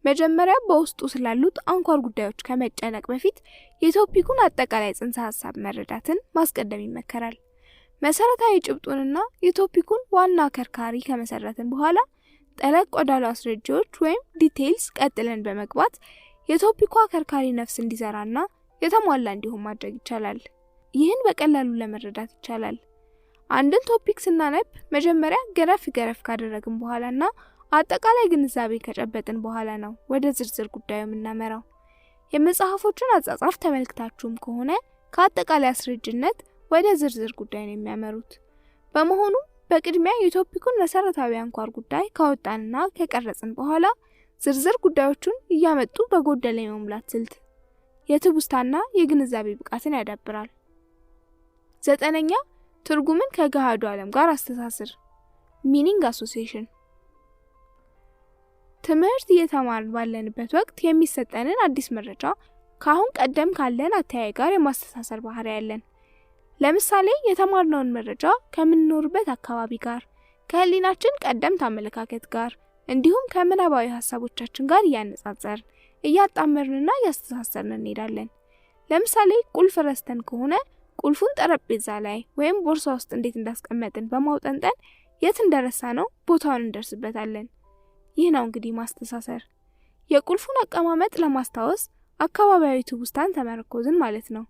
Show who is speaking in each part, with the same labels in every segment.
Speaker 1: መጀመሪያ በውስጡ ስላሉት አንኳር ጉዳዮች ከመጨነቅ በፊት የቶፒኩን አጠቃላይ ጽንሰ ሐሳብ መረዳትን ማስቀደም ይመከራል። መሰረታዊ ጭብጡንና የቶፒኩን ዋና ከርካሪ ከመሰረትን በኋላ ጠለቅ ወዳሉ አስረጃዎች ወይም ዲቴይልስ ቀጥለን በመግባት የቶፒኩ ከርካሪ ነፍስ እንዲዘራና የተሟላ እንዲሆን ማድረግ ይቻላል። ይህን በቀላሉ ለመረዳት ይቻላል። አንድን ቶፒክ ስናነብ መጀመሪያ ገረፍ ካደረግን በኋላና አጠቃላይ ግንዛቤ ከጨበጥን በኋላ ነው ወደ ዝርዝር ጉዳዩ የምናመራው። የመጽሐፎችን አጻጻፍ ተመልክታችሁም ከሆነ ከአጠቃላይ አስረጅነት ወደ ዝርዝር ጉዳይ ነው የሚያመሩት። በመሆኑ በቅድሚያ የቶፒኩን መሰረታዊ አንኳር ጉዳይ ካወጣንና ከቀረጽን በኋላ ዝርዝር ጉዳዮቹን እያመጡ በጎደለ የመሙላት ስልት የትውስታና የግንዛቤ ብቃትን ያዳብራል። 9ኛ ትርጉምን ከገሃዱ ዓለም ጋር አስተሳስር ሚኒንግ አሶሲዬሽን። ትምህርት እየተማርን ባለንበት ወቅት የሚሰጠንን አዲስ መረጃ ካሁን ቀደም ካለን አተያይ ጋር የማስተሳሰር ባህሪ ያለን። ለምሳሌ የተማርነውን መረጃ ከምንኖርበት አካባቢ ጋር፣ ከህሊናችን ቀደምት አመለካከት ጋር እንዲሁም ከምናባዊ ሐሳቦቻችን ጋር እያነጻጸርን እያጣመርንና እያስተሳሰርን እንሄዳለን። ለምሳሌ ቁልፍ ረስተን ከሆነ ቁልፉን ጠረጴዛ ላይ ወይም ቦርሳ ውስጥ እንዴት እንዳስቀመጥን በማውጠንጠን የት እንደረሳ ነው ቦታውን እንደርስበታለን። ይህ ነው እንግዲህ ማስተሳሰር። የቁልፉን አቀማመጥ ለማስታወስ አካባቢያዊ ትውስታን ተመርኮዝን ማለት ነው።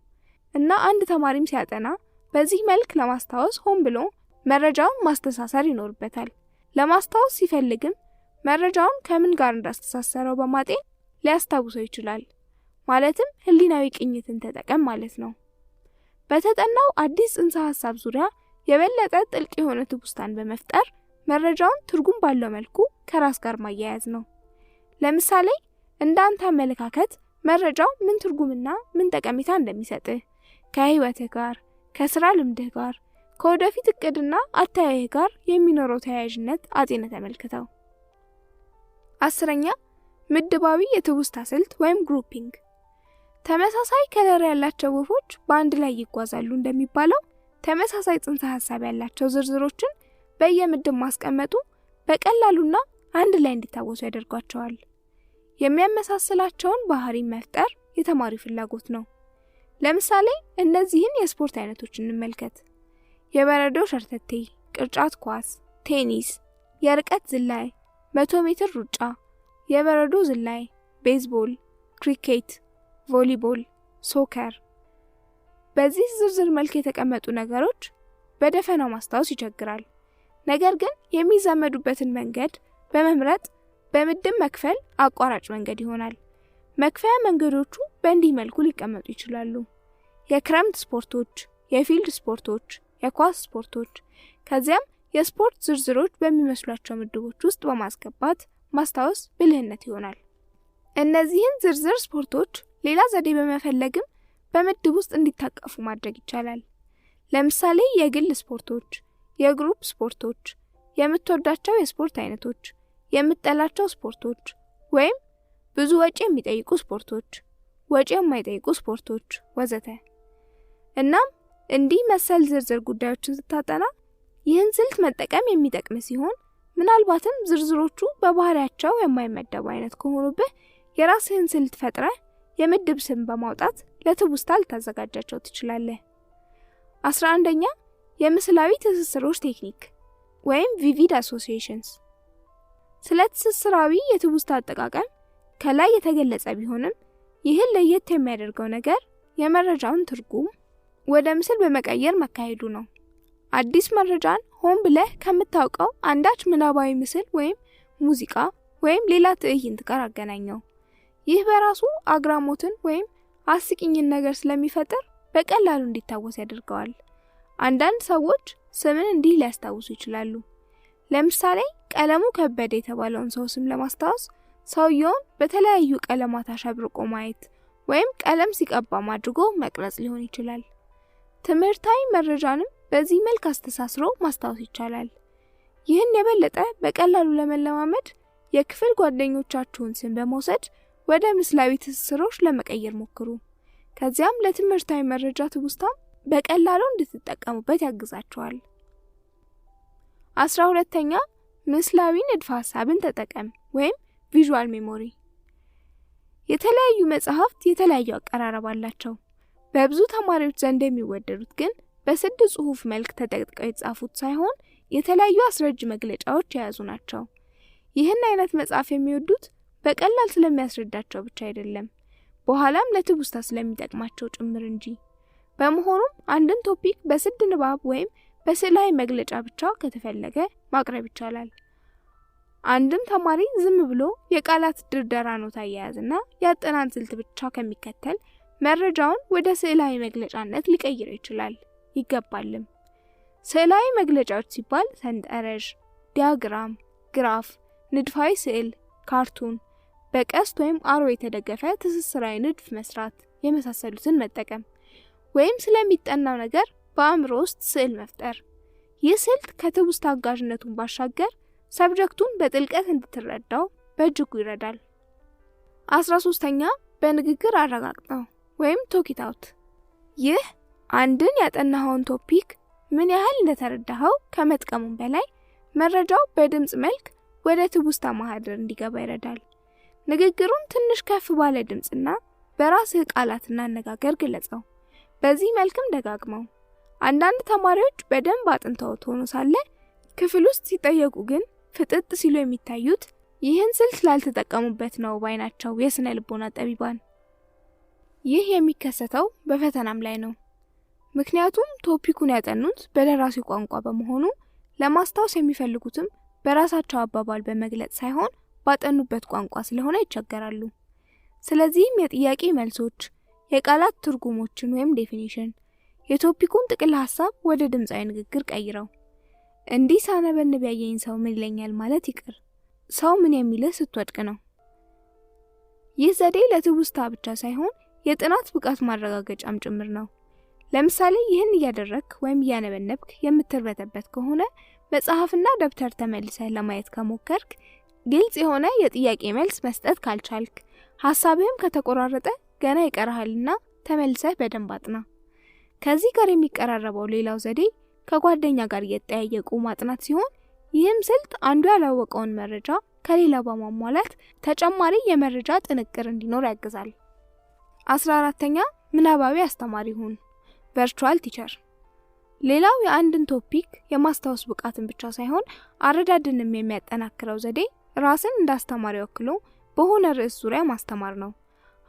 Speaker 1: እና አንድ ተማሪም ሲያጠና በዚህ መልክ ለማስታወስ ሆን ብሎ መረጃውን ማስተሳሰር ይኖርበታል። ለማስታወስ ሲፈልግም መረጃውን ከምን ጋር እንዳስተሳሰረው በማጤን ሊያስታውሰው ይችላል። ማለትም ህሊናዊ ቅኝትን ተጠቀም ማለት ነው። በተጠናው አዲስ ጽንሰ ሐሳብ ዙሪያ የበለጠ ጥልቅ የሆነ ትውስታን በመፍጠር መረጃውን ትርጉም ባለው መልኩ ከራስ ጋር ማያያዝ ነው። ለምሳሌ እንዳንተ አመለካከት መረጃው ምን ትርጉምና ምን ጠቀሜታ እንደሚሰጥህ ከህይወትህ ጋር፣ ከስራ ልምድህ ጋር፣ ከወደፊት እቅድና አተያይህ ጋር የሚኖረው ተያያዥነት አጤነ ተመልክተው። 10ኛ ምድባዊ የትውስታ ስልት ወይም ግሩፒንግ። ተመሳሳይ ከለር ያላቸው ወፎች በአንድ ላይ ይጓዛሉ እንደሚባለው ተመሳሳይ ጽንሰ ሐሳብ ያላቸው ዝርዝሮችን በየምድብ ማስቀመጡ በቀላሉና አንድ ላይ እንዲታወሱ ያደርጋቸዋል። የሚያመሳስላቸውን ባህሪ መፍጠር የተማሪው ፍላጎት ነው። ለምሳሌ እነዚህን የስፖርት አይነቶች እንመልከት። የበረዶ ሸርተቴ፣ ቅርጫት ኳስ፣ ቴኒስ፣ የርቀት ዝላይ፣ 100 ሜትር ሩጫ፣ የበረዶ ዝላይ፣ ቤዝቦል፣ ክሪኬት፣ ቮሊቦል፣ ሶከር። በዚህ ዝርዝር መልክ የተቀመጡ ነገሮች በደፈናው ማስታወስ ይቸግራል። ነገር ግን የሚዛመዱበትን መንገድ በመምረጥ በምድብ መክፈል አቋራጭ መንገድ ይሆናል። መክፈያ መንገዶቹ በእንዲህ መልኩ ሊቀመጡ ይችላሉ። የክረምት ስፖርቶች፣ የፊልድ ስፖርቶች፣ የኳስ ስፖርቶች። ከዚያም የስፖርት ዝርዝሮች በሚመስሏቸው ምድቦች ውስጥ በማስገባት ማስታወስ ብልህነት ይሆናል። እነዚህን ዝርዝር ስፖርቶች ሌላ ዘዴ በመፈለግም በምድብ ውስጥ እንዲታቀፉ ማድረግ ይቻላል። ለምሳሌ የግል ስፖርቶች፣ የግሩፕ ስፖርቶች፣ የምትወዳቸው የስፖርት አይነቶች፣ የምትጠላቸው ስፖርቶች ወይም ብዙ ወጪ የሚጠይቁ ስፖርቶች፣ ወጪ የማይጠይቁ ስፖርቶች ወዘተ። እናም እንዲህ መሰል ዝርዝር ጉዳዮችን ስታጠና ይህን ስልት መጠቀም የሚጠቅም ሲሆን ምናልባትም ዝርዝሮቹ በባህሪያቸው የማይመደቡ አይነት ከሆኑብህ የራስህን ስልት ፈጥረህ የምድብ ስም በማውጣት ለትውስታ ልታዘጋጃቸው ትችላለህ። 11ኛ የምስላዊ ትስስሮች ቴክኒክ ወይም ቪቪድ አሶሲዬሽንስ። ስለ ትስስራዊ የትውስታ አጠቃቀም ከላይ የተገለጸ ቢሆንም ይህን ለየት የሚያደርገው ነገር የመረጃውን ትርጉም ወደ ምስል በመቀየር መካሄዱ ነው። አዲስ መረጃን ሆን ብለህ ከምታውቀው አንዳች ምናባዊ ምስል ወይም ሙዚቃ ወይም ሌላ ትዕይንት ጋር አገናኘው። ይህ በራሱ አግራሞትን ወይም አስቂኝን ነገር ስለሚፈጥር በቀላሉ እንዲታወስ ያደርገዋል። አንዳንድ ሰዎች ስምን እንዲህ ሊያስታውሱ ይችላሉ። ለምሳሌ ቀለሙ ከበደ የተባለውን ሰው ስም ለማስታወስ ሰውየውን በተለያዩ ቀለማት አሸብርቆ ማየት ወይም ቀለም ሲቀባም አድርጎ መቅረጽ ሊሆን ይችላል። ትምህርታዊ መረጃንም በዚህ መልክ አስተሳስሮ ማስታወስ ይቻላል። ይህን የበለጠ በቀላሉ ለመለማመድ የክፍል ጓደኞቻችሁን ስም በመውሰድ ወደ ምስላዊ ትስስሮች ለመቀየር ሞክሩ። ከዚያም ለትምህርታዊ መረጃ ትውስታም በቀላሉ እንድትጠቀሙበት ያግዛችኋል። 12ኛ ምስላዊ ንድፈ ሐሳብን ተጠቀም ወይም ቪዥዋል ሜሞሪ። የተለያዩ መጽሐፍት የተለያዩ አቀራረብ አላቸው። በብዙ ተማሪዎች ዘንድ የሚወደዱት ግን በስድ ጽሑፍ መልክ ተጠቅጥቀው የተጻፉት ሳይሆን የተለያዩ አስረጅ መግለጫዎች የያዙ ናቸው። ይህን አይነት መጽሐፍ የሚወዱት በቀላል ስለሚያስረዳቸው ብቻ አይደለም፣ በኋላም ለትውስታ ስለሚጠቅማቸው ጭምር እንጂ። በመሆኑም አንድን ቶፒክ በስድ ንባብ ወይም በስዕላዊ መግለጫ ብቻ ከተፈለገ ማቅረብ ይቻላል። አንድም ተማሪ ዝም ብሎ የቃላት ድርደራ ኖት አያያዝና የአጠናን ስልት ብቻ ከሚከተል መረጃውን ወደ ስዕላዊ መግለጫነት ሊቀይር ይችላል፣ ይገባልም። ስዕላዊ መግለጫዎች ሲባል ሰንጠረዥ፣ ዲያግራም፣ ግራፍ፣ ንድፋዊ ስዕል፣ ካርቱን፣ በቀስት ወይም አሮ የተደገፈ ትስስራዊ ንድፍ መስራት የመሳሰሉትን መጠቀም ወይም ስለሚጠናው ነገር በአእምሮ ውስጥ ስዕል መፍጠር። ይህ ስልት ከትውስታ አጋዥነቱን ባሻገር ሰብጀክቱን በጥልቀት እንድትረዳው በእጅጉ ይረዳል። 13ኛ በንግግር አረጋግጠው ወይም ቶክ ኢት አውት። ይህ አንድን ያጠናኸውን ቶፒክ ምን ያህል እንደተረዳኸው ከመጥቀሙም በላይ መረጃው በድምጽ መልክ ወደ ትውስታ ማህደር እንዲገባ ይረዳል። ንግግሩን ትንሽ ከፍ ባለ ድምጽና በራስህ ቃላትና አነጋገር ግለጸው። በዚህ መልክም ደጋግመው። አንዳንድ ተማሪዎች በደንብ አጥንተውት ሆኖ ሳለ ክፍል ውስጥ ሲጠየቁ ግን ፍጥጥ ሲሉ የሚታዩት ይህን ስልት ላልተጠቀሙበት ነው ባይናቸው የስነ ልቦና ጠቢባን። ይህ የሚከሰተው በፈተናም ላይ ነው። ምክንያቱም ቶፒኩን ያጠኑት በደራሲው ቋንቋ በመሆኑ ለማስታወስ የሚፈልጉትም በራሳቸው አባባል በመግለጽ ሳይሆን ባጠኑበት ቋንቋ ስለሆነ ይቸገራሉ። ስለዚህም የጥያቄ መልሶች፣ የቃላት ትርጉሞችን ወይም ዴፊኒሽን፣ የቶፒኩን ጥቅል ሐሳብ ወደ ድምጻዊ ንግግር ቀይረው እንዲህ ሳነበንብ ያየኝ ሰው ምን ይለኛል ማለት ይቅር፣ ሰው ምን የሚልህ ስትወድቅ ነው። ይህ ዘዴ ለትውስታ ብቻ ሳይሆን የጥናት ብቃት ማረጋገጫም ጭምር ነው። ለምሳሌ ይህን እያደረክ ወይም እያነበነብክ የምትርበተበት ከሆነ መጽሐፍና ደብተር ተመልሰህ ለማየት ከሞከርክ፣ ግልጽ የሆነ የጥያቄ መልስ መስጠት ካልቻልክ፣ ሐሳብህም ከተቆራረጠ ገና ይቀርሃልና ተመልሰህ በደንብ አጥና። ከዚህ ጋር የሚቀራረበው ሌላው ዘዴ ከጓደኛ ጋር እየተጠያየቁ ማጥናት ሲሆን፣ ይህም ስልት አንዱ ያላወቀውን መረጃ ከሌላው በማሟላት ተጨማሪ የመረጃ ጥንቅር እንዲኖር ያግዛል። 14ኛ ምናባዊ አስተማሪ ሁን፣ ቨርቹዋል ቲቸር። ሌላው የአንድን ቶፒክ የማስታወስ ብቃትን ብቻ ሳይሆን አረዳድንም የሚያጠናክረው ዘዴ ራስን እንዳስተማሪ ወክሎ በሆነ ርዕስ ዙሪያ ማስተማር ነው።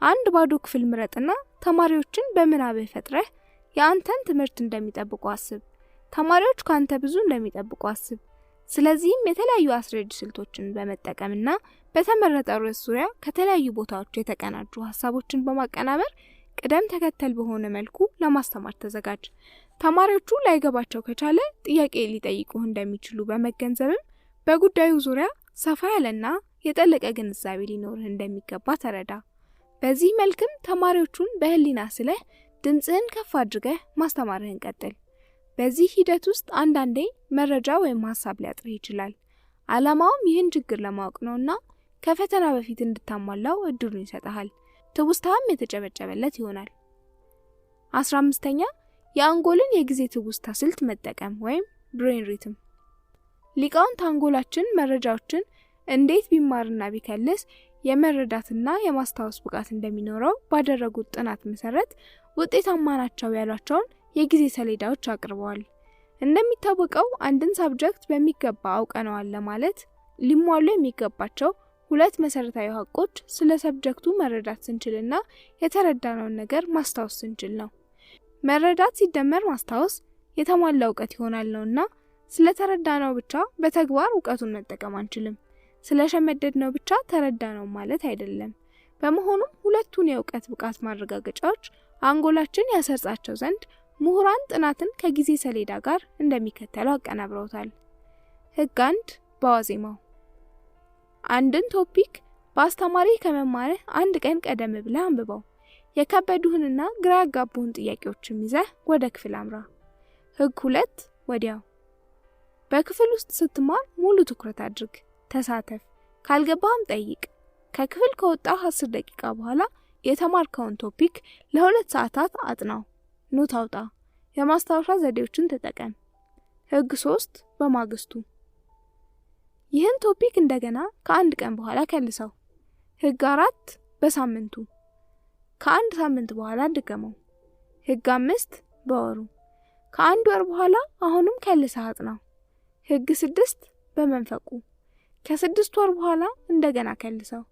Speaker 1: አንድ ባዶ ክፍል ምረጥና ተማሪዎችን በምናብህ ፈጥረህ የአንተን ትምህርት እንደሚጠብቁ አስብ። ተማሪዎች ካንተ ብዙ እንደሚጠብቁ አስብ። ስለዚህም የተለያዩ አስረጅ ስልቶችን በመጠቀምና በተመረጠ ርዕስ ዙሪያ ከተለያዩ ቦታዎች የተቀናጁ ሐሳቦችን በማቀናበር ቅደም ተከተል በሆነ መልኩ ለማስተማር ተዘጋጅ። ተማሪዎቹ ላይገባቸው ከቻለ ጥያቄ ሊጠይቁህ እንደሚችሉ በመገንዘብም በጉዳዩ ዙሪያ ሰፋ ያለና የጠለቀ ግንዛቤ ሊኖርህ እንደሚገባ ተረዳ። በዚህ መልክም ተማሪዎቹን በህሊና ስለህ ድምጽህን ከፍ አድርገህ ማስተማርህን ቀጥል። በዚህ ሂደት ውስጥ አንዳንዴ መረጃ ወይም ሐሳብ ሊያጥርህ ይችላል። ዓላማውም ይህን ችግር ለማወቅ ነውና ከፈተና በፊት እንድታሟላው እድሉን ይሰጣል። ትውስታም የተጨበጨበለት ይሆናል። 15ኛ የአንጎልን የጊዜ ትውስታ ስልት መጠቀም ወይም ብሬን ሪትም። ሊቃውንት አንጎላችን መረጃዎችን እንዴት ቢማርና ቢከልስ የመረዳትና የማስታወስ ብቃት እንደሚኖረው ባደረጉት ጥናት መሰረት ውጤታማ ናቸው ያሏቸውን የጊዜ ሰሌዳዎች አቅርበዋል። እንደሚታወቀው አንድን ሳብጀክት በሚገባ አውቀነዋል ለማለት ሊሟሉ የሚገባቸው ሁለት መሰረታዊ ሀቆች ስለ ሰብጀክቱ መረዳት ስንችልና የተረዳነውን ነገር ማስታወስ ስንችል ነው። መረዳት ሲደመር ማስታወስ የተሟላ እውቀት ይሆናል ነውና ስለተረዳነው ብቻ በተግባር እውቀቱን መጠቀም አንችልም። ስለሸመደድነው ብቻ ተረዳነው ማለት አይደለም። በመሆኑም ሁለቱን የእውቀት ብቃት ማረጋገጫዎች አንጎላችን ያሰርጻቸው ዘንድ ምሁራን ጥናትን ከጊዜ ሰሌዳ ጋር እንደሚከተለው አቀናብረውታል። ህግ 1 በዋዜማው። አንድን ቶፒክ በአስተማሪ ከመማርህ አንድ ቀን ቀደም ብለህ አንብበው። የከበዱህንና ግራ ያጋቡህን ጥያቄዎችን ይዘህ ወደ ክፍል አምራ። ህግ 2 ወዲያው። በክፍል ውስጥ ስትማር ሙሉ ትኩረት አድርግ፣ ተሳተፍ፣ ካልገባህም ጠይቅ። ከክፍል ከወጣህ 10 ደቂቃ በኋላ የተማርከውን ቶፒክ ለ2 ሰዓታት አጥናው። ኖት አውጣ፣ የማስታወሻ ዘዴዎችን ተጠቀም። ህግ 3 በማግስቱ። ይህን ቶፒክ እንደገና ከአንድ ቀን በኋላ ከልሰው። ህግ 4 በሳምንቱ። ከአንድ ሳምንት በኋላ ድገመው። ህግ 5 በወሩ። ከአንድ ወር በኋላ አሁንም ከልሰህ አጥናው። ህግ 6 በመንፈቁ። ከ6 ወር በኋላ እንደገና ከልሰው።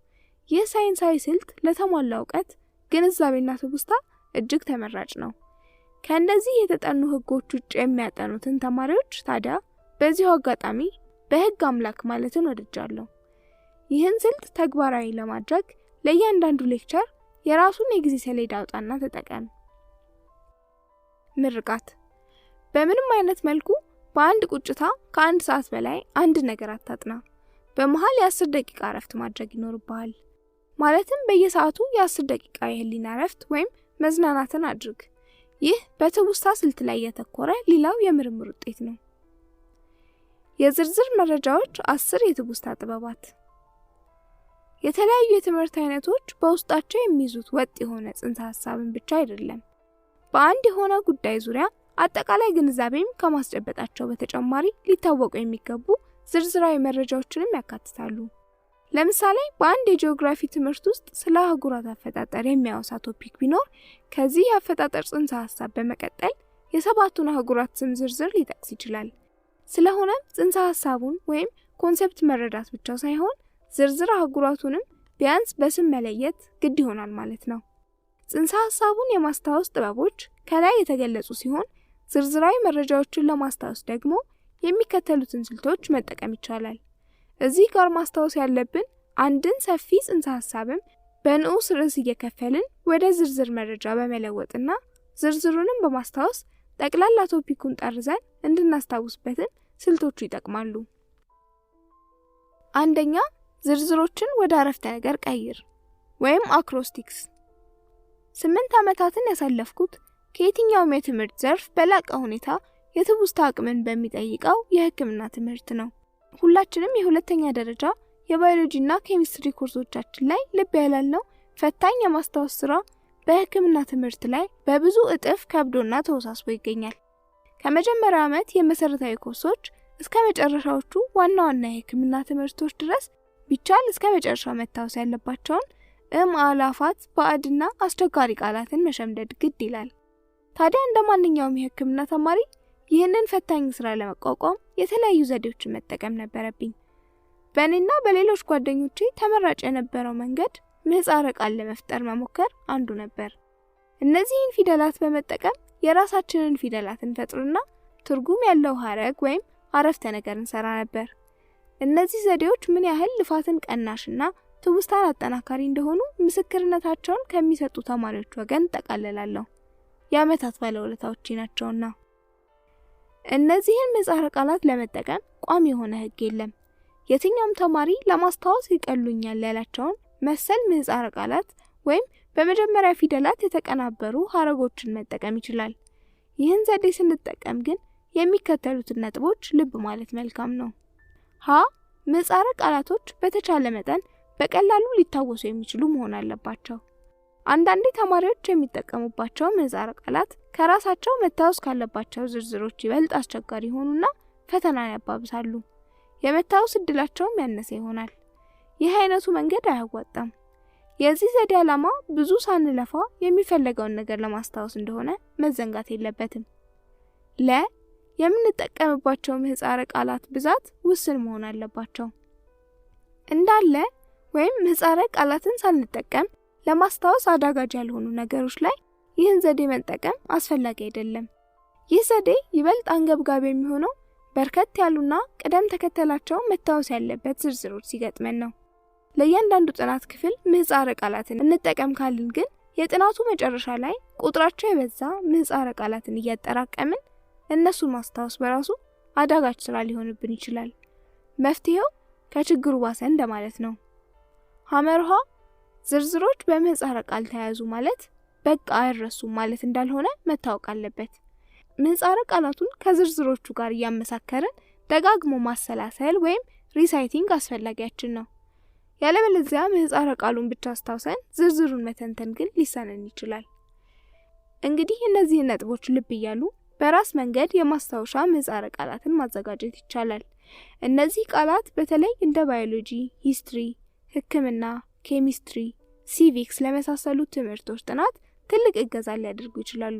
Speaker 1: ይህ ሳይንሳዊ ስልት ለተሟላ እውቀት፣ ግንዛቤና ትውስታ እጅግ ተመራጭ ነው። ከእነዚህ የተጠኑ ህጎች ውጭ የሚያጠኑትን ተማሪዎች ታዲያ በዚሁ አጋጣሚ በህግ አምላክ ማለትን ወድጃለሁ። ይህን ስልት ተግባራዊ ለማድረግ ለእያንዳንዱ ሌክቸር የራሱን የጊዜ ሰሌዳ አውጣና ተጠቀም። ምርቃት። በምንም አይነት መልኩ በአንድ ቁጭታ ከ1 ሰዓት በላይ አንድ ነገር አታጥና። በመሃል የ10 ደቂቃ እረፍት ማድረግ ይኖርብሃል። ማለትም በየሰዓቱ የ10 ደቂቃ የህሊና እረፍት ወይም መዝናናትን አድርግ። ይህ በትውስታ ስልት ላይ ያተኮረ ሌላው የምርምር ውጤት ነው። የዝርዝር መረጃዎች 10 የትውስታ ጥበባት። የተለያዩ የትምህርት አይነቶች በውስጣቸው የሚይዙት ወጥ የሆነ ጽንሰ ሐሳብን ብቻ አይደለም፣ በአንድ የሆነ ጉዳይ ዙሪያ አጠቃላይ ግንዛቤም ከማስጨበጣቸው በተጨማሪ ሊታወቁ የሚገቡ ዝርዝራዊ መረጃዎችንም ያካትታሉ። ለምሳሌ በአንድ የጂኦግራፊ ትምህርት ውስጥ ስለ አህጉራት አፈጣጠር የሚያወሳ ቶፒክ ቢኖር ከዚህ የአፈጣጠር ጽንሰ ሐሳብ በመቀጠል የ7ቱን አህጉራት ስም ዝርዝር ሊጠቅስ ይችላል። ስለሆነም ጽንሰ ሐሳቡን ወይም ኮንሰፕት መረዳት ብቻ ሳይሆን ዝርዝር አህጉራቱንም ቢያንስ በስም መለየት ግድ ይሆናል ማለት ነው። ጽንሰ ሐሳቡን የማስታወስ ጥበቦች ከላይ የተገለጹ ሲሆን ዝርዝራዊ መረጃዎችን ለማስታወስ ደግሞ የሚከተሉትን ስልቶች መጠቀም ይቻላል። እዚህ ጋር ማስታወስ ያለብን አንድን ሰፊ ጽንሰ ሐሳብም በንዑስ ርዕስ እየከፈልን ወደ ዝርዝር መረጃ በመለወጥና ዝርዝሩንም በማስታወስ ጠቅላላ ቶፒኩን ጠርዘን እንድናስታውስበትን ስልቶቹ ይጠቅማሉ። አንደኛ፣ ዝርዝሮችን ወደ አረፍተ ነገር ቀይር ወይም አክሮስቲክስ። 8 ዓመታትን ያሳለፍኩት ከየትኛውም የትምህርት ዘርፍ በላቀ ሁኔታ የትውስታ አቅምን በሚጠይቀው የሕክምና ትምህርት ነው። ሁላችንም የሁለተኛ ደረጃ የባዮሎጂና ኬሚስትሪ ኮርሶቻችን ላይ ልብ ያላልነው ፈታኝ የማስታወስ ስራ በሕክምና ትምህርት ላይ በብዙ እጥፍ ከብዶና ተወሳስቦ ይገኛል። ከመጀመሪያው ዓመት የመሰረታዊ ኮርሶች እስከ መጨረሻዎቹ ዋና ዋና የሕክምና ትምህርቶች ድረስ ቢቻል እስከ መጨረሻው መታወስ ያለባቸውን አላፋት ባዕድና አስቸጋሪ ቃላትን መሸምደድ ግድ ይላል። ታዲያ እንደማንኛውም የሕክምና ተማሪ ይህንን ፈታኝ ስራ ለመቋቋም የተለያዩ ዘዴዎችን መጠቀም ነበረብኝ። በእኔና በሌሎች ጓደኞቼ ተመራጭ የነበረው መንገድ ምህጻረ ቃል ለመፍጠር መሞከር አንዱ ነበር። እነዚህን ፊደላት በመጠቀም የራሳችንን ፊደላት እንፈጥርና ትርጉም ያለው ሐረግ ወይም አረፍተ ነገር እንሰራ ነበር። እነዚህ ዘዴዎች ምን ያህል ልፋትን ቀናሽና ትውስታን አጠናካሪ እንደሆኑ ምስክርነታቸውን ከሚሰጡ ተማሪዎች ወገን ጠቃለላለሁ። የዓመታት ባለውለታዎቼ ናቸውና። እነዚህን ምህጻረ ቃላት ለመጠቀም ቋሚ የሆነ ህግ የለም። የትኛውም ተማሪ ለማስታወስ ይቀሉኛል ያላቸውን መሰል ምህጻረ ቃላት ወይም በመጀመሪያ ፊደላት የተቀናበሩ ሐረጎችን መጠቀም ይችላል። ይህን ዘዴ ስንጠቀም ግን የሚከተሉትን ነጥቦች ልብ ማለት መልካም ነው። ሀ ምህጻረ ቃላቶች በተቻለ መጠን በቀላሉ ሊታወሱ የሚችሉ መሆን አለባቸው። አንዳንዴ ተማሪዎች የሚጠቀሙባቸው ምህጻረ ቃላት ከራሳቸው መታወስ ካለባቸው ዝርዝሮች ይበልጥ አስቸጋሪ ሆኑና ፈተናን ያባብሳሉ። የመታወስ እድላቸውም ያነሰ ይሆናል። ይህ አይነቱ መንገድ አያዋጣም። የዚህ ዘዴ ዓላማ ብዙ ሳንለፋ የሚፈለገውን ነገር ለማስታወስ እንደሆነ መዘንጋት የለበትም። የምንጠቀምባቸው ምህጻረ ቃላት ብዛት ውስን መሆን አለባቸው። እንዳለ ወይም ምህጻረ ቃላትን ሳንጠቀም ለማስታወስ አዳጋጅ ያልሆኑ ነገሮች ላይ ይህን ዘዴ መጠቀም አስፈላጊ አይደለም። ይህ ዘዴ ይበልጥ አንገብጋቢ የሚሆነው በርከት ያሉና ቅደም ተከተላቸው መታወስ ያለበት ዝርዝሮች ሲገጥመን ነው። ለእያንዳንዱ ጥናት ክፍል ምህጻረ ቃላትን እንጠቀም ካልን ግን የጥናቱ መጨረሻ ላይ ቁጥራቸው የበዛ ምህጻረ ቃላትን እያጠራቀምን እነሱን ማስታወስ በራሱ አዳጋች ስራ ሊሆንብን ይችላል። መፍትሄው ከችግሩ ባሰ እንደማለት ነው። ሐመርሃ ዝርዝሮች በምህጻረ ቃል ተያዙ ማለት በቃ አይረሱም ማለት እንዳልሆነ መታወቅ አለበት። ምህጻረ ቃላቱን ከዝርዝሮቹ ጋር እያመሳከርን ደጋግሞ ማሰላሰል ወይም ሪሳይቲንግ አስፈላጊያችን ነው። ያለበለዚያ ምህጻረ ቃሉን ብቻ አስታውሰን ዝርዝሩን መተንተን ግን ሊሳነን ይችላል። እንግዲህ እነዚህን ነጥቦች ልብ እያሉ በራስ መንገድ የማስታወሻ ምህጻረ ቃላትን ማዘጋጀት ይቻላል። እነዚህ ቃላት በተለይ እንደ ባዮሎጂ፣ ሂስትሪ፣ ሕክምና፣ ኬሚስትሪ፣ ሲቪክስ ለመሳሰሉት ትምህርቶች ጥናት ትልቅ እገዛ ሊያደርጉ ይችላሉ።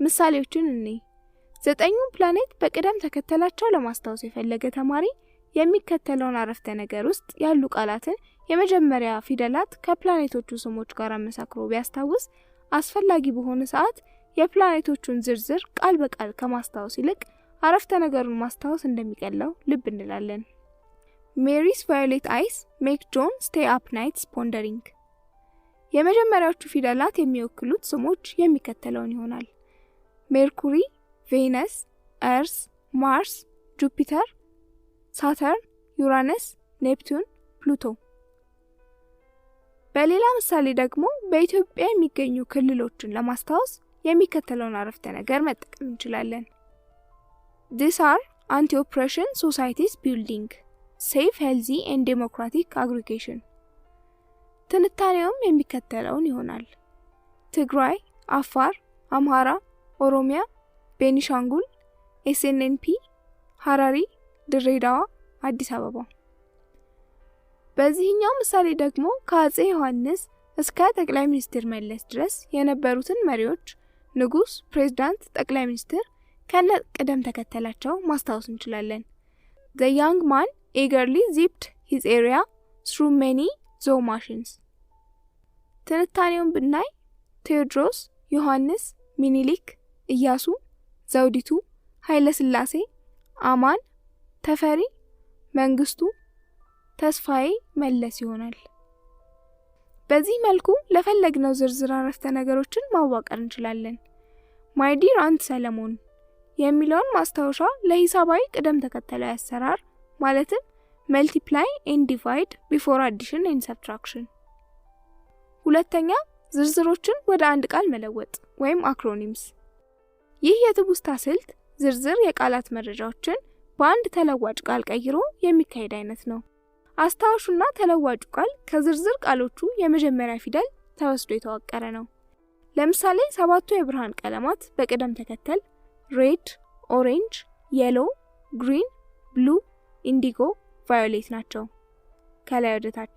Speaker 1: ምሳሌዎችን እኔ 9ኙን ፕላኔት በቅደም ተከተላቸው ለማስታወስ የፈለገ ተማሪ የሚከተለውን አረፍተ ነገር ውስጥ ያሉ ቃላትን የመጀመሪያ ፊደላት ከፕላኔቶቹ ስሞች ጋር አመሳክሮ ቢያስታውስ አስፈላጊ በሆነ ሰዓት የፕላኔቶቹን ዝርዝር ቃል በቃል ከማስታወስ ይልቅ አረፍተ ነገሩን ማስታወስ እንደሚቀለው ልብ እንላለን። ሜሪስ ቫዮሌት አይስ ሜክ ጆን ስቴይ አፕ ናይትስ ፖንደሪንግ። የመጀመሪያዎቹ ፊደላት የሚወክሉት ስሞች የሚከተለውን ይሆናል። ሜርኩሪ፣ ቬነስ፣ እርስ፣ ማርስ፣ ጁፒተር፣ ሳተርን፣ ዩራነስ፣ ኔፕቱን፣ ፕሉቶ። በሌላ ምሳሌ ደግሞ በኢትዮጵያ የሚገኙ ክልሎችን ለማስታወስ የሚከተለውን አረፍተ ነገር መጠቀም እንችላለን። These are anti-oppression societies building safe, healthy and democratic aggregation። ትንታኔውም የሚከተለውን ይሆናል። ትግራይ፣ አፋር፣ አምሃራ፣ ኦሮሚያ፣ ቤኒሻንጉል፣ ኤስኤንኤንፒ፣ ሐራሪ፣ ድሬዳዋ፣ አዲስ አበባ። በዚህኛው ምሳሌ ደግሞ ከአጼ ዮሐንስ እስከ ጠቅላይ ሚኒስትር መለስ ድረስ የነበሩትን መሪዎች ንጉስ፣ ፕሬዝዳንት፣ ጠቅላይ ሚኒስትር ከነ ቅደም ተከተላቸው ማስታወስ እንችላለን። The young man eagerly zipped his area through many zoo machines። ትንታኔውን ብናይ ቴዎድሮስ፣ ዮሐንስ፣ ሚኒሊክ፣ ኢያሱ፣ ዘውዲቱ፣ ኃይለ ሥላሴ፣ አማን፣ ተፈሪ፣ መንግስቱ፣ ተስፋዬ፣ መለስ ይሆናል። በዚህ መልኩ ለፈለግነው ዝርዝር አረፍተ ነገሮችን ማዋቀር እንችላለን። My dear Aunt ሰለሞን የሚለውን ማስታወሻ ለሂሳባዊ ቅደም ተከተላዊ አሰራር ማለትም multiply and divide before addition and subtraction። ሁለተኛ ዝርዝሮችን ወደ አንድ ቃል መለወጥ ወይም አክሮኒምስ። ይህ የትውስታ ስልት ዝርዝር የቃላት መረጃዎችን በአንድ ተለዋጭ ቃል ቀይሮ የሚካሄድ አይነት ነው። አስታውሹና ተለዋጩ ቃል ከዝርዝር ቃሎቹ የመጀመሪያ ፊደል ተወስዶ የተዋቀረ ነው። ለምሳሌ 7ቱ የብርሃን ቀለማት በቅደም ተከተል ሬድ፣ ኦሬንጅ፣ የሎ፣ ግሪን፣ ብሉ፣ ኢንዲጎ፣ ቫዮሌት ናቸው። ከላይ ወደ ታች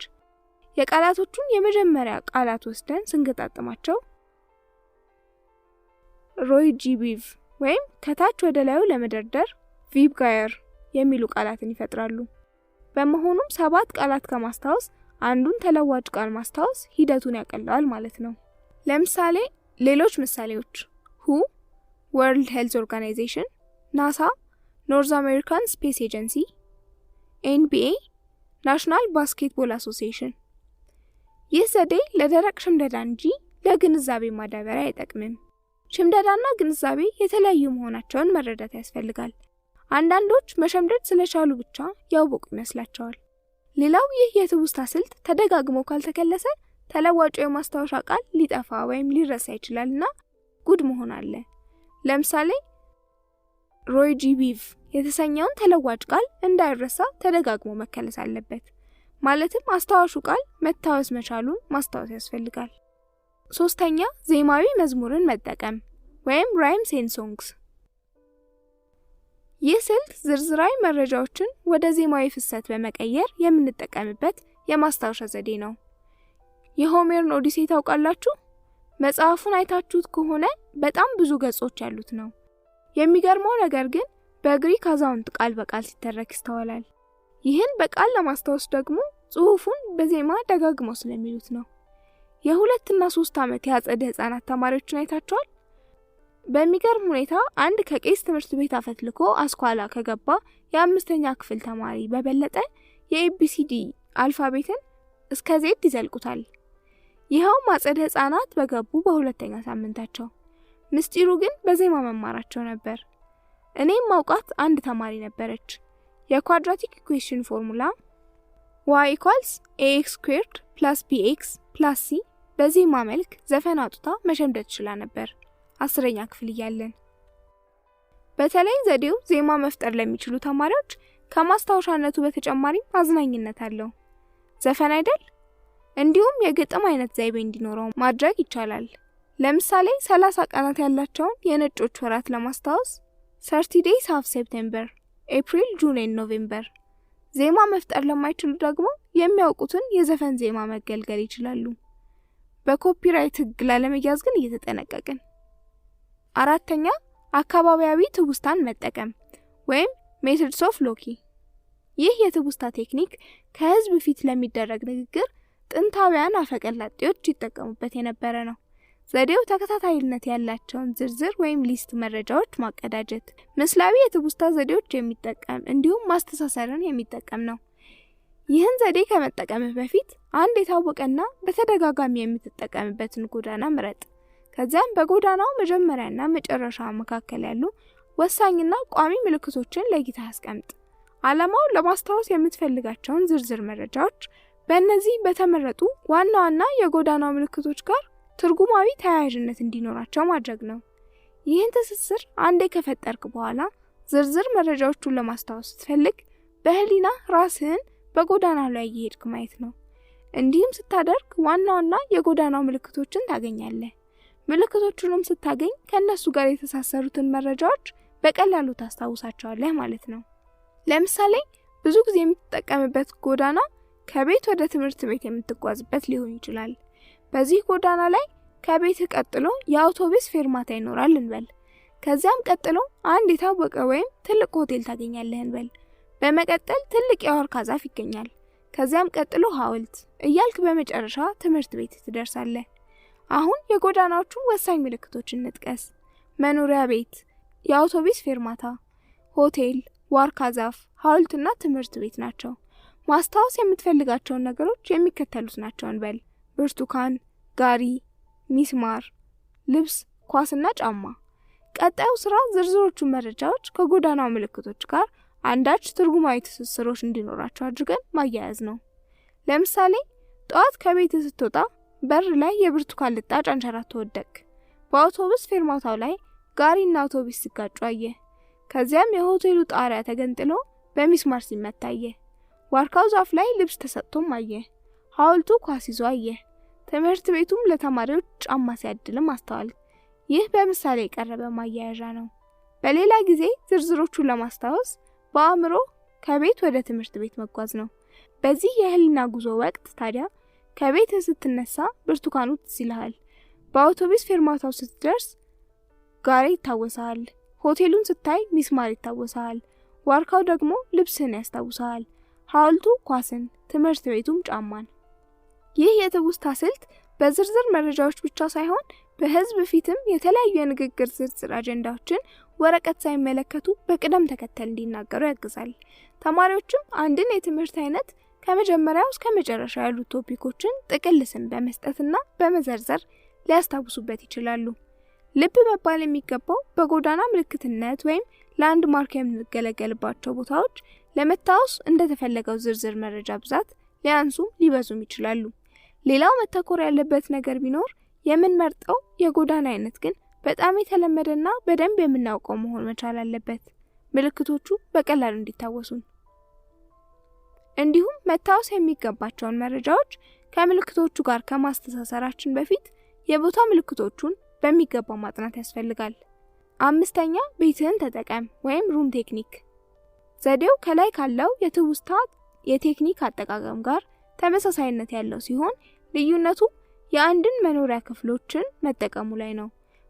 Speaker 1: የቃላቶቹን የመጀመሪያ ቃላት ወስደን ስንገጣጥማቸው ሮይ ጂቢቭ ወይም ከታች ወደ ላዩ ለመደርደር ቪብ ጋየር የሚሉ ቃላትን ይፈጥራሉ። በመሆኑም 7 ቃላት ከማስታወስ አንዱን ተለዋጭ ቃል ማስታወስ ሂደቱን ያቀለዋል ማለት ነው። ለምሳሌ ሌሎች ምሳሌዎች who World Health Organization፣ NASA North American Space Agency፣ NBA National Basketball Association። ይህ ዘዴ ለደረቅ ሽምደዳ እንጂ ለግንዛቤ ማዳበሪያ አይጠቅምም። ሽምደዳና ግንዛቤ የተለያዩ መሆናቸውን መረዳት ያስፈልጋል። አንዳንዶች መሸምደድ ስለቻሉ ብቻ ያውቁ ይመስላቸዋል። ሌላው ይህ የትውስታ ስልት ተደጋግሞ ካልተከለሰ ተለዋጩ የማስታወሻ ቃል ሊጠፋ ወይም ሊረሳ ይችላልና ጉድ መሆን አለ። ለምሳሌ ሮይ ጂቢቭ የተሰኘውን ተለዋጭ ቃል እንዳይረሳ ተደጋግሞ መከለስ አለበት። ማለትም አስታዋሹ ቃል መታወስ መቻሉን ማስታወስ ያስፈልጋል። ሶስተኛ ዜማዊ መዝሙርን መጠቀም ወይም rhymes and songs። ይህ ስልት ዝርዝራዊ መረጃዎችን ወደ ዜማዊ ፍሰት በመቀየር የምንጠቀምበት የማስታወሻ ዘዴ ነው። የሆሜርን ኦዲሴይ ታውቃላችሁ? መጽሐፉን አይታችሁት ከሆነ በጣም ብዙ ገጾች ያሉት ነው። የሚገርመው ነገር ግን በግሪክ አዛውንት ቃል በቃል ሲተረክ ይስተዋላል። ይህን በቃል ለማስታወስ ደግሞ ጽሑፉን በዜማ ደጋግመው ስለሚሉት ነው። የ2 እና 3 ዓመት ያጸደ ህፃናት ተማሪዎችን አይታችኋል? በሚገርም ሁኔታ አንድ ከቄስ ትምህርት ቤት አፈትልኮ አስኳላ ከገባ የ5ኛ ክፍል ተማሪ በበለጠ የኤቢሲዲ አልፋቤትን እስከ ዜድ ይዘልቁታል። ይሄው ማጸደ ህፃናት በገቡ በሁለተኛ ሳምንታቸው። ምስጢሩ ግን በዜማ መማራቸው ነበር። እኔም ማውቃት አንድ ተማሪ ነበረች። የኳድራቲክ ኢኩዌሽን ፎርሙላ y = ax² + bx + c በዜማ መልክ ዘፈን አውጥታ መሸምደድ ይችላ ነበር 10ኛ ክፍል እያለን። በተለይ ዘዴው ዜማ መፍጠር ለሚችሉ ተማሪዎች ከማስታወሻነቱ በተጨማሪ አዝናኝነት አለው። ዘፈን አይደል? እንዲሁም የግጥም አይነት ዘይቤ እንዲኖረው ማድረግ ይቻላል። ለምሳሌ 30 ቀናት ያላቸውን የነጮች ወራት ለማስታወስ 30 days have September፣ April፣ June and November። ዜማ መፍጠር ለማይችሉ ደግሞ የሚያውቁትን የዘፈን ዜማ መገልገል ይችላሉ። በኮፒራይት ህግ ላለመያዝ ግን እየተጠነቀቅን። አራተኛ አካባቢያዊ ትውስታን መጠቀም ወይም ሜተድስ ኦፍ ሎኪ። ይህ የትውስታ ቴክኒክ ከህዝብ ፊት ለሚደረግ ንግግር ጥንታውያን አፈቀላጤዎች ይጠቀሙበት የነበረ ነው። ዘዴው ተከታታይነት ያላቸውን ዝርዝር ወይም ሊስት መረጃዎች ማቀዳጀት፣ ምስላዊ የትውስታ ዘዴዎች የሚጠቀም እንዲሁም ማስተሳሰርን የሚጠቀም ነው። ይህን ዘዴ ከመጠቀምህ በፊት አንድ የታወቀና በተደጋጋሚ የምትጠቀምበትን ጎዳና ምረጥ። ከዚያም በጎዳናው መጀመሪያና መጨረሻ መካከል ያሉ ወሳኝና ቋሚ ምልክቶችን ለይተህ አስቀምጥ። ዓላማው ለማስታወስ የምትፈልጋቸውን ዝርዝር መረጃዎች በእነዚህ በተመረጡ ዋና ዋና የጎዳናው ምልክቶች ጋር ትርጉማዊ ተያያዥነት እንዲኖራቸው ማድረግ ነው። ይህን ትስስር አንዴ ከፈጠርክ በኋላ ዝርዝር መረጃዎቹን ለማስታወስ ስትፈልግ በህሊና ራስህን በጎዳናው ላይ እየሄድክ ማየት ነው። እንዲህም ስታደርግ ዋና ዋና የጎዳናው ምልክቶችን ታገኛለህ። ምልክቶቹንም ስታገኝ ከነሱ ጋር የተሳሰሩትን መረጃዎች በቀላሉ ታስታውሳቸዋለህ ማለት ነው። ለምሳሌ ብዙ ጊዜ የምትጠቀምበት ጎዳና ከቤት ወደ ትምህርት ቤት የምትጓዝበት ሊሆን ይችላል። በዚህ ጎዳና ላይ ከቤት ቀጥሎ የአውቶቡስ ፌርማታ ይኖራል እንበል። ከዚያም ቀጥሎ አንድ የታወቀ ወይም ትልቅ ሆቴል ታገኛለህ እንበል። በመቀጠል ትልቅ የዋርካ ዛፍ ይገኛል። ከዚያም ቀጥሎ ሐውልት እያልክ በመጨረሻ ትምህርት ቤት ትደርሳለህ። አሁን የጎዳናዎቹን ወሳኝ ምልክቶችን እንጥቀስ። መኖሪያ ቤት፣ የአውቶቡስ ፌርማታ፣ ሆቴል፣ ዋርካ ዛፍ፣ ሐውልትና ትምህርት ቤት ናቸው። ማስታወስ የምትፈልጋቸውን ነገሮች የሚከተሉት ናቸው እንበል። ብርቱካን፣ ጋሪ፣ ሚስማር፣ ልብስ፣ ኳስና ጫማ። ቀጣዩ ስራ ዝርዝሮቹን መረጃዎች ከጎዳናው ምልክቶች ጋር አንዳች ትርጉማዊ ትስስሮች እንዲኖራቸው አድርገን ማያያዝ ነው። ለምሳሌ ጠዋት ከቤት ስትወጣ በር ላይ የብርቱካን ልጣጭ አንሸራቶ ወደቅ። በአውቶቡስ ፌርማታው ላይ ጋሪና አውቶቡስ ሲጋጩ አየህ። ከዚያም የሆቴሉ ጣሪያ ተገንጥሎ በሚስማር ሲመታ አየህ። ዋርካው ዛፍ ላይ ልብስ ተሰጥቶም አየህ። ሐውልቱ ኳስ ይዞ አየህ። ትምህርት ቤቱም ለተማሪዎች ጫማ ሲያድልም አስተዋል። ይህ በምሳሌ የቀረበ ማያያዣ ነው። በሌላ ጊዜ ዝርዝሮቹን ለማስታወስ በአእምሮ ከቤት ወደ ትምህርት ቤት መጓዝ ነው። በዚህ የህሊና ጉዞ ወቅት ታዲያ ከቤት ስትነሳ ብርቱካኑ ትዝ ይልሃል። በአውቶቡስ ፌርማታው ስትደርስ ጋሪ ይታወሳል። ሆቴሉን ስታይ ሚስማር ይታወሳል። ዋርካው ደግሞ ልብስን ያስታውሳል። ሐውልቱ ኳስን፣ ትምህርት ቤቱም ጫማን። ይህ የትውስታ ስልት በዝርዝር መረጃዎች ብቻ ሳይሆን በህዝብ ፊትም የተለያዩ የንግግር ዝርዝር አጀንዳዎችን ወረቀት ሳይመለከቱ በቅደም ተከተል እንዲናገሩ ያግዛል። ተማሪዎችም አንድን የትምህርት አይነት ከመጀመሪያው እስከ መጨረሻ ያሉ ቶፒኮችን ጥቅል ስም በመስጠትና በመዘርዘር ሊያስታውሱበት ይችላሉ። ልብ መባል የሚገባው በጎዳና ምልክትነት ወይም ላንድ ማርክ የምንገለገልባቸው ቦታዎች ለመታወስ እንደተፈለገው ዝርዝር መረጃ ብዛት ሊያንሱም ሊበዙም ይችላሉ። ሌላው መተኮር ያለበት ነገር ቢኖር የምንመርጠው የጎዳና አይነት ግን በጣም የተለመደና በደንብ የምናውቀው መሆን መቻል አለበት፣ ምልክቶቹ በቀላሉ እንዲታወሱን። እንዲሁም መታወስ የሚገባቸውን መረጃዎች ከምልክቶቹ ጋር ከማስተሳሰራችን በፊት የቦታ ምልክቶቹን በሚገባ ማጥናት ያስፈልጋል። አምስተኛ ቤትህን ተጠቀም ወይም ሩም ቴክኒክ። ዘዴው ከላይ ካለው የትውስታ የቴክኒክ አጠቃቀም ጋር ተመሳሳይነት ያለው ሲሆን ልዩነቱ የአንድን መኖሪያ ክፍሎችን መጠቀሙ ላይ ነው።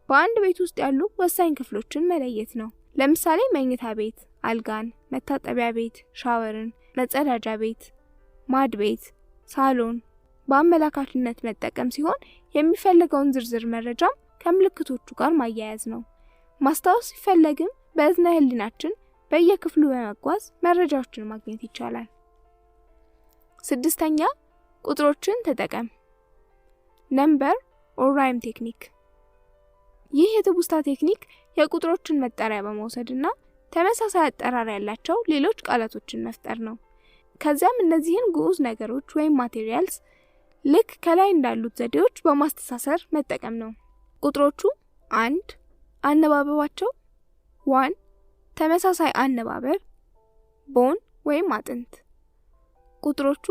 Speaker 1: በአንድ ቤት ውስጥ ያሉ ወሳኝ ክፍሎችን መለየት ነው። ለምሳሌ መኝታ ቤት፣ አልጋን፣ መታጠቢያ ቤት፣ ሻወርን፣ መጸዳጃ ቤት፣ ማድ ቤት፣ ሳሎን በአመላካችነት መጠቀም ሲሆን የሚፈልገውን ዝርዝር መረጃም ከምልክቶቹ ጋር ማያያዝ ነው። ማስታወስ ሲፈለግም በእዝነ ህሊናችን በየክፍሉ በመጓዝ መረጃዎችን ማግኘት ይቻላል። ስድስተኛ ቁጥሮችን ተጠቀም። ነምበር ኦር ራይም ቴክኒክ። ይህ የትውስታ ቴክኒክ የቁጥሮችን መጠሪያ በመውሰድና ተመሳሳይ አጠራር ያላቸው ሌሎች ቃላቶችን መፍጠር ነው። ከዚያም እነዚህን ግዑዝ ነገሮች ወይም ማቴሪያልስ ልክ ከላይ እንዳሉት ዘዴዎች በማስተሳሰር መጠቀም ነው። ቁጥሮቹ 1 አነባበባቸው 1 ተመሳሳይ አነባበብ ቦን ወይም አጥንት። ቁጥሮቹ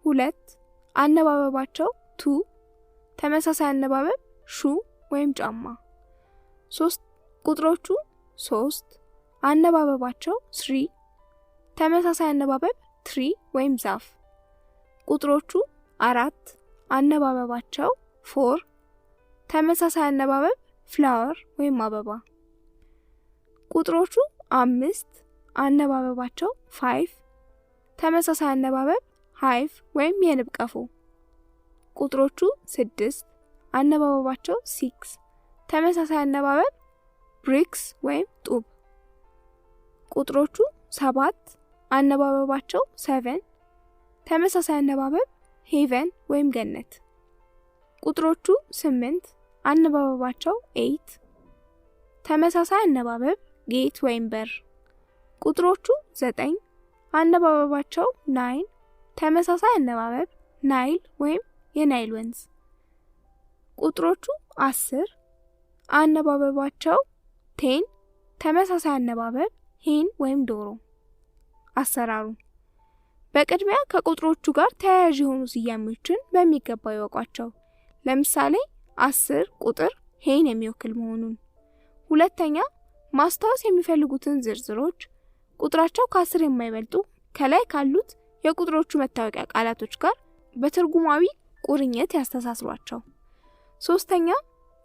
Speaker 1: 2 አነባበባቸው 2 ተመሳሳይ አነባበብ ሹ ወይም ጫማ። 3 ቁጥሮቹ 3 አነባበባቸው 3 ተመሳሳይ አነባበብ ትሪ ወይም ዛፍ። ቁጥሮቹ 4 አነባበባቸው 4 ተመሳሳይ አነባበብ flower ወይም አበባ። ቁጥሮቹ 5 አነባበባቸው 5 ተመሳሳይ አነባበብ hive ወይም የንብ ቀፎ። ቁጥሮቹ 6 አነባበባቸው 6 ተመሳሳይ አነባበብ bricks ወይም ጡብ። ቁጥሮቹ 7 አነባበባቸው 7 ተመሳሳይ አነባበብ heaven ወይም ገነት። ቁጥሮቹ 8 አነባበባቸው 8 ተመሳሳይ አነባበብ gate ወይም በር። ቁጥሮቹ 9 አነባበባቸው 9 ተመሳሳይ አነባበብ ናይል ወይም የናይል ወንዝ። ቁጥሮቹ 10 አነባበባቸው 10 ተመሳሳይ አነባበብ ሄን ወይም ዶሮ። አሰራሩ በቅድሚያ ከቁጥሮቹ ጋር ተያያዥ የሆኑ ስያሜዎችን በሚገባ ይወቋቸው። ለምሳሌ 10 ቁጥር ሄን የሚወክል መሆኑን። ሁለተኛ ማስታወስ የሚፈልጉትን ዝርዝሮች ቁጥራቸው ከ10 የማይበልጡ ከላይ ካሉት የቁጥሮቹ መታወቂያ ቃላቶች ጋር በትርጉማዊ ቁርኝት ያስተሳስሯቸው። ሶስተኛ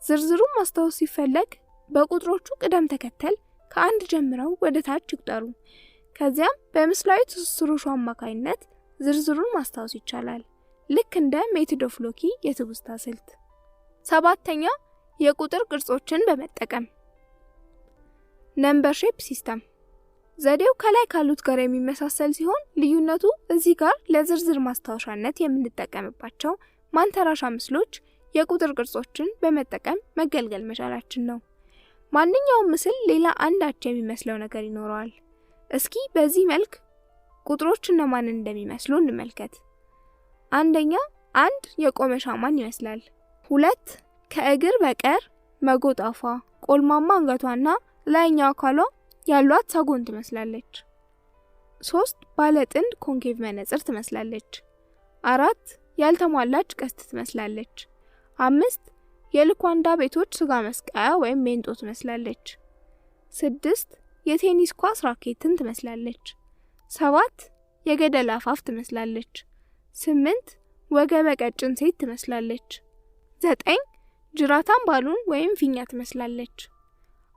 Speaker 1: ዝርዝሩን ማስታወስ ሲፈለግ በቁጥሮቹ ቅደም ተከተል ከአንድ ጀምረው ወደ ታች ይቁጠሩ። ከዚያም በምስላዊ ትስስሮቹ አማካይነት ዝርዝሩን ማስታወስ ይቻላል፣ ልክ እንደ ሜቶድ ኦፍ ሎኪ የትውስታ ስልት። ሰባተኛ የቁጥር ቅርጾችን በመጠቀም ነምበር ሼፕ ሲስተም። ዘዴው ከላይ ካሉት ጋር የሚመሳሰል ሲሆን ልዩነቱ እዚህ ጋር ለዝርዝር ማስታወሻነት የምንጠቀምባቸው ማንተራሻ ምስሎች የቁጥር ቅርጾችን በመጠቀም መገልገል መቻላችን ነው። ማንኛውም ምስል ሌላ አንዳች የሚመስለው ነገር ይኖረዋል። እስኪ በዚህ መልክ ቁጥሮች እነማን እንደሚመስሉ እንመልከት። አንደኛ 1 የቆመ ሻማን ይመስላል። 2 ከእግር በቀር መጎጣፏ፣ ቆልማማ አንገቷና ላይኛው አካሏ ያሏት ሳጎን ትመስላለች። 3 ባለ ጥንድ ኮንኬቭ መነጽር ትመስላለች። 4 ያልተሟላች ቀስት ትመስላለች። 5 የልኳንዳ ቤቶች ስጋ መስቀያ ወይም ሜንጦ ትመስላለች። 6 የቴኒስ ኳስ ራኬትን ትመስላለች። 7 የገደል አፋፍ ትመስላለች። 8 ወገበ ቀጭን ሴት ትመስላለች። 9 ጅራታም ባሉን ወይም ፊኛ ትመስላለች።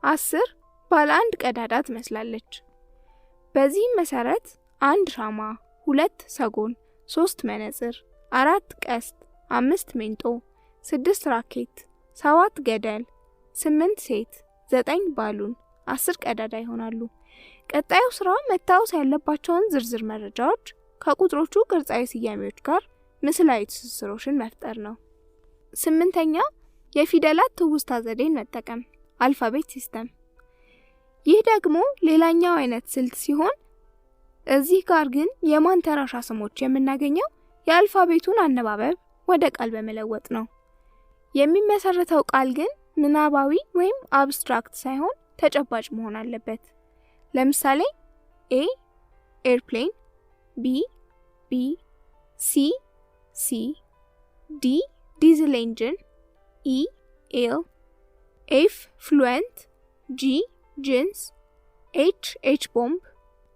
Speaker 1: 10 ባለ አንድ ቀዳዳ ትመስላለች። በዚህም መሰረት 1 ሻማ፣ 2 ሰጎን፣ 3 መነጽር፣ 4 ቀስት፣ 5 ሜንጦ፣ 6 ራኬት፣ 7 ገደል፣ 8 ሴት፣ 9 ባሉን፣ 10 ቀዳዳ ይሆናሉ። ቀጣዩ ስራ መታወስ ያለባቸውን ዝርዝር መረጃዎች ከቁጥሮቹ ቅርጻዊ ስያሜዎች ጋር ምስላዊ ትስስሮችን መፍጠር ነው። 8ኛ የፊደላት ትውስታ ዘዴን መጠቀም አልፋቤት ሲስተም። ይህ ደግሞ ሌላኛው አይነት ስልት ሲሆን እዚህ ጋር ግን የማንተራሻ ስሞች የምናገኘው የአልፋቤቱን አነባበብ ወደ ቃል በመለወጥ ነው። የሚመሰረተው ቃል ግን ምናባዊ ወይም አብስትራክት ሳይሆን ተጨባጭ መሆን አለበት። ለምሳሌ A ኤርፕሌን፣ B ቢ፣ C ሲ፣ D ዲዝል ኤንጂን፣ E ኤል፣ F ፍሉዌንት፣ G ጂንስ፣ H ቦምብ፣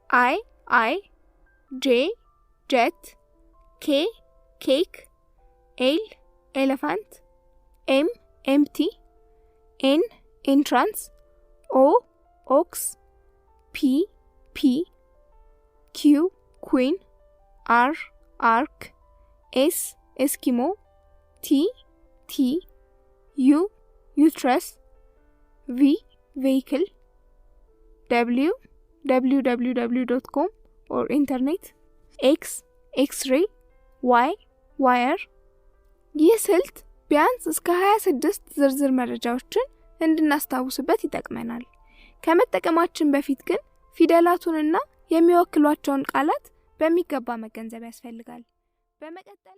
Speaker 1: I J jet፣ K ኬክ፣ L ኤሌፋንት፣ M ኤምፕቲ፣ N ኤንትራንስ፣ O ኦክስ፣ P ፒ፣ Q ኩዊን፣ R አርክ፣ S ኤስኪሞ፣ T ቲ፣ U ዩትረስ፣ V vehicle፣ W www.com or internet፣ X x-ray፣ Y wire። ይህ ስልት ቢያንስ እስከ 26 ዝርዝር መረጃዎችን እንድናስታውስበት ይጠቅመናል። ከመጠቀማችን በፊት ግን ፊደላቱንና የሚወክሏቸውን ቃላት በሚገባ መገንዘብ ያስፈልጋል። በመቀጠል